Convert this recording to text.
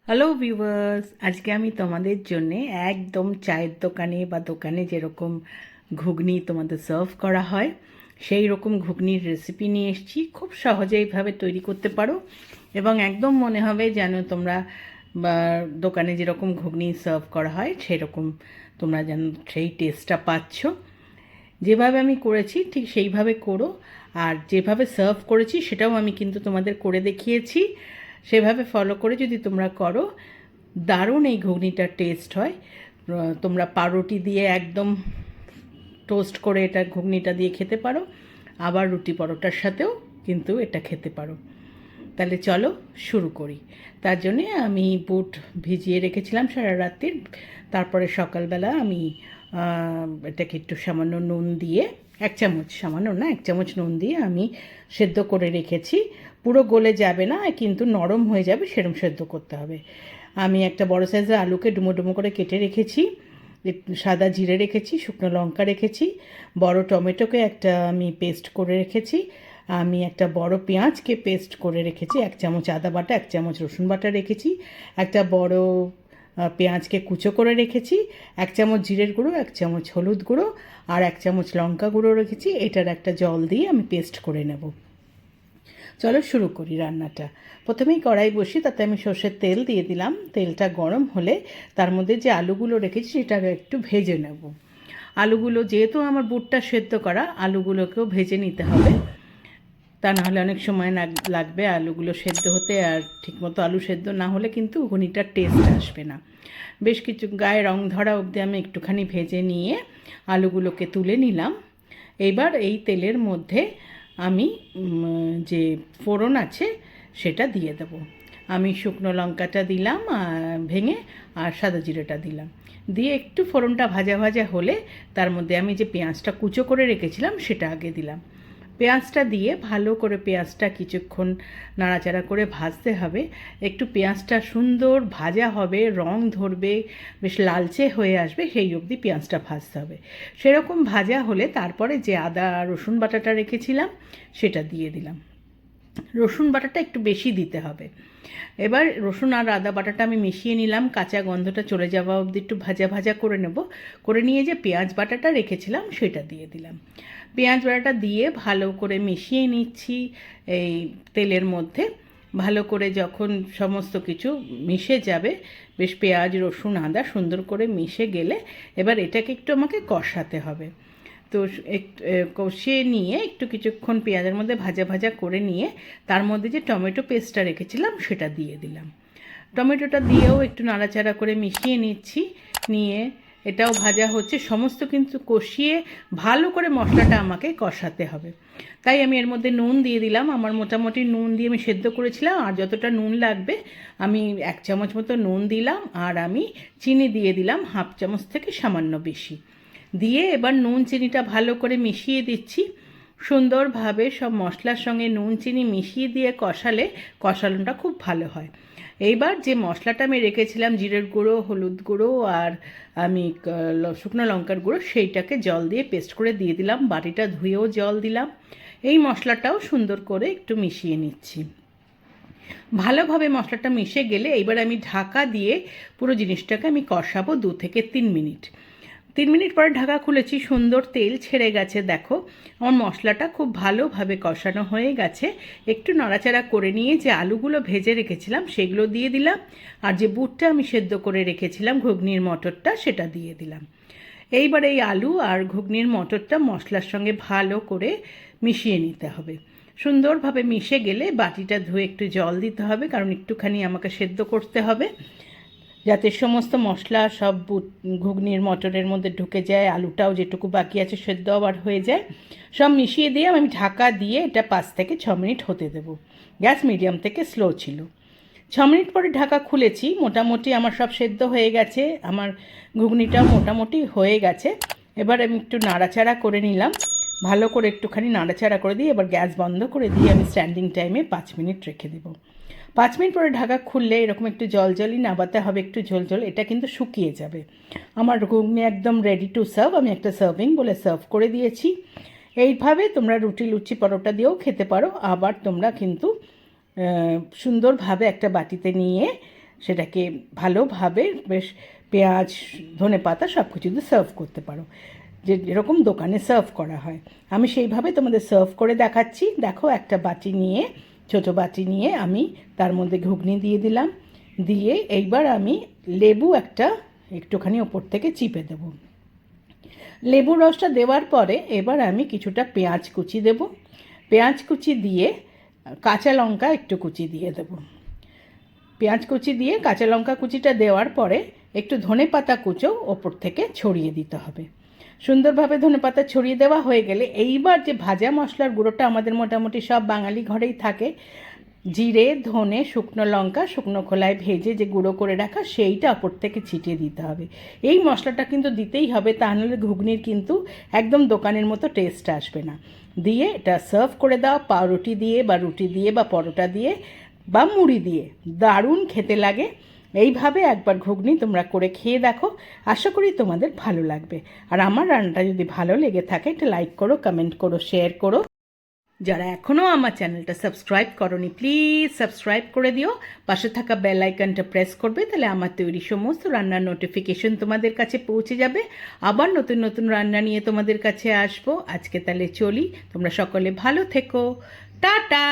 Hello viewers, আজকে আমি তোমাদের জন্যে একদম চায়ের দোকানে বা দোকানে যেরকম ঘুগনি তোমাদের সার্ভ করা হয় সেই রকম ঘুগনির রেসিপি নিয়ে এসেছি। খুব সহজে এইভাবে তৈরি করতে পারো এবং একদম মনে হবে যেন তোমরা বা দোকানে যেরকম ঘুগনি সার্ভ করা হয় সেরকম তোমরা যেন সেই টেস্টটা পাচ্ছ। যেভাবে আমি করেছি ঠিক সেইভাবে করো, আর যেভাবে সার্ভ করেছি সেটাও আমি কিন্তু তোমাদের করে দেখিয়েছি। সেভাবে ফলো করে যদি তোমরা করো, দারুণ এই ঘুগনিটার টেস্ট হয়। তোমরা পাউরুটি দিয়ে একদম টোস্ট করে এটা ঘুগনিটা দিয়ে খেতে পারো, আবার রুটি পরোটার সাথেও কিন্তু এটা খেতে পারো। তাহলে চলো শুরু করি। তার জন্যে আমি বুট ভিজিয়ে রেখেছিলাম সারা রাত্রির। তারপরে সকালবেলা আমি এটাকে একটু সামান্য নুন দিয়ে, এক চামচ, সামান্য না, এক চামচ নুন দিয়ে আমি সেদ্ধ করে রেখেছি। পুরো গলে যাবে না, কিন্তু নরম হয়ে যাবে সেরকম সেদ্ধ করতে হবে। আমি একটা বড় সাইজের আলুকে ডুমো ডুমো করে কেটে রেখেছি, সাদা জিরে রেখেছি, শুকনো লঙ্কা রেখেছি, বড় টমেটোকে একটা আমি পেস্ট করে রেখেছি, আমি একটা বড় পেঁয়াজকে পেস্ট করে রেখেছি, এক চামচ আদা বাটা, এক চামচ রসুন বাটা রেখেছি, একটা বড় পেঁয়াজকে কুচো করে রেখেছি, এক চামচ জিরের গুঁড়ো, এক চামচ হলুদ গুঁড়ো আর এক চামচ লঙ্কা গুঁড়ো রেখেছি। এটার একটা জল দিয়ে আমি পেস্ট করে নেব। চলো শুরু করি রান্নাটা। প্রথমেই কড়াই বসি, তাতে আমি সর্ষের তেল দিয়ে দিলাম। তেলটা গরম হলে তার মধ্যে যে আলুগুলো রেখেছি সেটা একটু ভেজে নেব। আলুগুলো যেহেতু আমার বুটটা সেদ্ধ করা, আলুগুলোকেও ভেজে নিতে হবে, তা নাহলে অনেক সময় লাগবে আলুগুলো সেদ্ধ হতে। আর ঠিকমতো আলু সেদ্ধ না হলে কিন্তু ঘুগনিটার টেস্ট আসবে না। বেশ কিছু গায়ে রং ধরা অবধি আমি একটুখানি ভেজে নিয়ে আলুগুলোকে তুলে নিলাম। এইবার এই তেলের মধ্যে আমি যে ফোড়ন আছে সেটা দিয়ে দেব। আমি শুকনো লঙ্কাটা দিলাম ভেঙে, আর সাদা জিরেটা দিলাম। দিয়ে একটু ফোড়নটা ভাজা ভাজা হলে তার মধ্যে আমি যে পেঁয়াজটা কুচো করে রেখেছিলাম সেটা আগে দিলাম। পেঁয়াজটা দিয়ে ভালো করে পেঁয়াজটা কিছুক্ষণ নাড়াচাড়া করে ভাজতে হবে। একটু পেঁয়াজটা সুন্দর ভাজা হবে, রং ধরবে, বেশ লালচে হয়ে আসবে, সেই অবধি পেঁয়াজটা ভাজতে হবে। সেরকম ভাজা হলে তারপরে যে আদা রসুন বাটাটা রেখেছিলাম সেটা দিয়ে দিলাম। রসুন বাটাটা একটু বেশি দিতে হবে। এবার রসুন আর আদা বাটাটা আমি মিশিয়ে নিলাম, কাঁচা গন্ধটা চলে যাওয়া অবধি একটু ভাজা ভাজা করে নেব। করে নিয়ে যে পেঁয়াজ বাটাটা রেখেছিলাম সেটা দিয়ে দিলাম। পেঁয়াজ বাটাটা দিয়ে ভালো করে মিশিয়ে নিচ্ছি এই তেলের মধ্যে। ভালো করে যখন সমস্ত কিছু মিশে যাবে, বেশ পেঁয়াজ রসুন আদা সুন্দর করে মিশে গেলে এবার এটাকে একটু আমাকে কষাতে হবে। তো একটু কষিয়ে নিয়ে একটু কিছুক্ষণ পেঁয়াজের মধ্যে ভাজা ভাজা করে নিয়ে তার মধ্যে যে টমেটো পেস্টটা রেখেছিলাম সেটা দিয়ে দিলাম। টমেটোটা দিয়েও একটু নাড়াচাড়া করে মিশিয়ে নিচ্ছি। নিয়ে এটাও ভাজা হচ্ছে, সমস্ত কিন্তু কষিয়ে ভালো করে মশলাটা আমাকে কষাতে হবে। তাই আমি এর মধ্যে নুন দিয়ে দিলাম। আমার মোটামুটি নুন দিয়ে আমি সেদ্ধ করেছিলাম, আর যতটা নুন লাগবে আমি এক চামচ মতো নুন দিলাম, আর আমি চিনি দিয়ে দিলাম হাফ চামচ থেকে সামান্য বেশি। দিয়ে এবার নুন চিনিটা ভালো করে মিশিয়ে দিচ্ছি। সুন্দরভাবে সব মশলার সঙ্গে নুন চিনি মিশিয়ে দিয়ে কষালে কষানোটা খুব ভালো হয়। এইবার যে মশলাটা আমি রেখেছিলাম, জিরের গুঁড়ো, হলুদ গুঁড়ো আর আমি শুকনো লঙ্কার গুঁড়ো, সেইটাকে জল দিয়ে পেস্ট করে দিয়ে দিলাম। বাটিটা ধুয়েও জল দিলাম। এই মশলাটাও সুন্দর করে একটু মিশিয়ে নিচ্ছি। ভালোভাবে মশলাটা মিশে গেলে এইবার আমি ঢাকা দিয়ে পুরো জিনিসটাকে আমি কষাবো 2 থেকে 3 মিনিট। 3 মিনিট পরে ঢাকা খুলেছি, সুন্দর তেল ছেড়ে গেছে। দেখো আমার মশলাটা খুব ভালোভাবে কষানো হয়ে গেছে। একটু নাড়াচাড়া করে নিয়ে যে আলুগুলো ভেজে রেখেছিলাম সেগুলো দিয়ে দিলাম, আর যে বুটটা আমি সেদ্ধ করে রেখেছিলাম ঘুগনির মটরটা সেটা দিয়ে দিলাম। এইবার এই আলু আর ঘুগনির মটরটা মশলার সঙ্গে ভালো করে মিশিয়ে নিতে হবে। সুন্দরভাবে মিশে গেলে বাটিটা ধুয়ে একটু জল দিতে হবে, কারণ একটুখানি আমাকে সেদ্ধ করতে হবে, যাতে সমস্ত মশলা সব ঘুগনির মটরের মধ্যে ঢুকে যায়, আলুটাও যেটুকু বাকি আছে সেদ্ধ আবার হয়ে যায়। সব মিশিয়ে দিয়ে আমি ঢাকা দিয়ে এটা 5 থেকে 6 মিনিট হতে দেবো। গ্যাস মিডিয়াম থেকে স্লো ছিল। 6 মিনিট পরে ঢাকা খুলেছি, মোটামুটি আমার সব সেদ্ধ হয়ে গেছে, আমার ঘুগনিটাও মোটামুটি হয়ে গেছে। এবার আমি একটু নাড়াচাড়া করে নিলাম, ভালো করে একটুখানি নাড়াচাড়া করে দিয়ে এবার গ্যাস বন্ধ করে দিয়ে আমি স্ট্যান্ডিং টাইমে 5 মিনিট রেখে দেবো। 5 মিনিট পরে ঢাকা খুললে এরকম একটু জলই নাবাতে হবে, একটু ঝোল, এটা কিন্তু শুকিয়ে যাবে। আমার ঘুগনি একদম রেডি টু সার্ভ। আমি একটা সার্ভিং বলে সার্ভ করে দিয়েছি। এইভাবে তোমরা রুটি লুচি পরোটা দিয়েও খেতে পারো, আবার তোমরা কিন্তু সুন্দরভাবে একটা বাটিতে নিয়ে সেটাকে ভালোভাবে বেশ পেঁয়াজ ধনেপাতা সব কিছু দিয়ে সার্ভ করতে পারো, যেরকম দোকানে সার্ভ করা হয়। আমি সেইভাবে তোমাদের সার্ভ করে দেখাচ্ছি। দেখো, একটা বাটি নিয়ে, ছোটো বাটি নিয়ে আমি তার মধ্যে ঘুগনি দিয়ে দিলাম, দিয়ে এইবার আমি লেবু একটুখানি ওপর থেকে চিপে দেব। লেবুর রসটা দেওয়ার পরে এবার আমি কিছুটা পেঁয়াজ কুচি দেব, পেঁয়াজ কুচি দিয়ে কাঁচা লঙ্কা একটু কুচি দিয়ে দেব। পেঁয়াজ কুচি দিয়ে কাঁচা লঙ্কা কুচিটা দেওয়ার পরে একটু ধনেপাতা কুচো ওপর থেকে ছড়িয়ে দিতে হবে। সুন্দরভাবে ধনেপাতা ছড়িয়ে দেওয়া হয়ে গেলে এইবার যে ভাজা মশলার গুঁড়োটা আমাদের মোটামুটি সব বাঙালি ঘরেই থাকে, জিরে, ধনে, শুকনো লঙ্কা শুকনো খোলায় ভেজে যে গুঁড়ো করে রাখা, সেইটা ওপর থেকে ছিটিয়ে দিতে হবে। এই মশলাটা কিন্তু দিতেই হবে, তা নাহলে ঘুগনির কিন্তু একদম দোকানের মতো টেস্ট আসবে না। দিয়ে এটা সার্ভ করে দাও পাউরুটি দিয়ে বা রুটি দিয়ে বা পরোটা দিয়ে বা মুড়ি দিয়ে, দারুণ খেতে লাগে। এইভাবে একবার ঘুগনি তোমরা করে খেয়ে দেখো, আশা করি তোমাদের ভালো লাগবে। আর আমার রান্নাটা যদি ভালো লেগে থাকে একটা লাইক করো, কমেন্ট করো, শেয়ার করো। যারা এখনও আমার চ্যানেলটা সাবস্ক্রাইব করোনি, প্লিজ সাবস্ক্রাইব করে দিও, পাশে থাকা বেল আইকনটা প্রেস করবে, তাহলে আমার তৈরি সমস্ত রান্নার নোটিফিকেশন তোমাদের কাছে পৌঁছে যাবে। আবার নতুন নতুন রান্না নিয়ে তোমাদের কাছে আসবো। আজকে তাহলে চলি, তোমরা সকলে ভালো থেকো, টাটা।